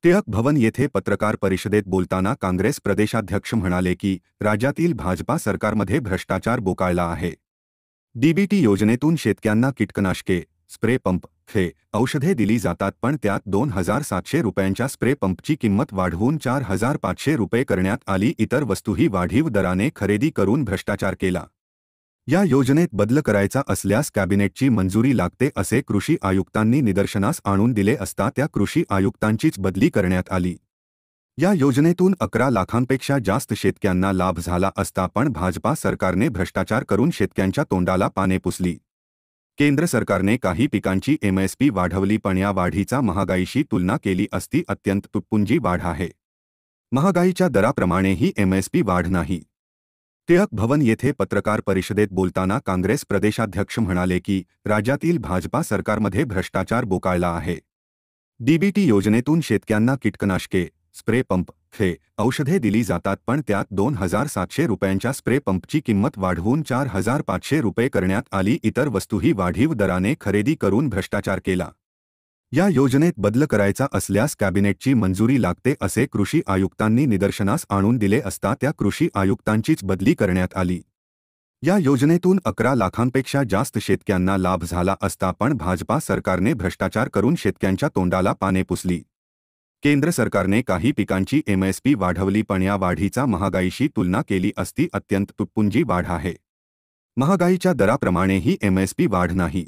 टिळक भवन येथे पत्रकार परिषदेत बोलताना काँग्रेस प्रदेशाध्यक्ष म्हणाले की राज्यातील भाजपा सरकारमध्ये भ्रष्टाचार बोकाळला आहे। डीबीटी योजनेतून शेतकऱ्यांना कीटकनाशके, स्प्रे पंप, औषधे दिली जातात, पण त्यात 2,700 रुपयांच्या स्प्रे पंपची किंमत वाढवून 4,500 रुपये करण्यात आली। इतर वस्तूही वाढीव दराने खरेदी करून भ्रष्टाचार केला। या योजनेत बदल करायचा असल्यास कॅबिनेटची मंजुरी लागते असे कृषी आयुक्तांनी निदर्शनास आणून दिले असता त्या कृषी आयुक्तांचीच बदली करण्यात आली। या योजनेतून 11 लाखांपेक्षा जास्त शेतकऱ्यांना लाभ झाला असता, पण भाजपा सरकारने भ्रष्टाचार करून शेतकऱ्यांच्या तोंडाला पाने पुसली। केंद्र सरकारने काही पिकांची एमएसपी वाढवली, पण या वाढीचा महागाईशी तुलना केली असती अत्यंत तुटपुंजी वाढ आहे। महागाईच्या दराप्रमाणे ही एमएसपी वाढ नाही। टिळक भवन येथे पत्रकार परिषदेत बोलताना काँग्रेस प्रदेशाध्यक्ष म्हणाले की राज्यातील भाजपा सरकारमध्ये भ्रष्टाचार बोकाळला आहे। डीबीटी योजनेतून शेतकऱ्यांना कीटकनाशके, स्प्रे पंप, औषधे दिली जातात, पण त्यात 2,700 रुपयांच्या स्प्रे पंपची किंमत वाढवून 4,500 रुपये करण्यात आली। इतर वस्तूही वाढीव दराने खरेदी करून भ्रष्टाचार केला। या योजनेत बदल करायचा असल्यास कॅबिनेटची मंजुरी लागते असे कृषी आयुक्तांनी निदर्शनास आणून दिले असता त्या कृषी आयुक्तांचीच बदली करण्यात आली। या योजनेतून 11 लाखांपेक्षा जास्त शेतकऱ्यांना लाभ झाला असता, पण भाजपा सरकारने भ्रष्टाचार करून शेतकऱ्यांच्या तोंडाला पाने पुसली। केंद्र सरकारने काही पिकांची एमएसपी वाढवली, पण या वाढीचा महागाईशी तुलना केली असती अत्यंत तुटपुंजी वाढ आहे। महागाईच्या दराप्रमाणे ही एमएसपी वाढ नाही।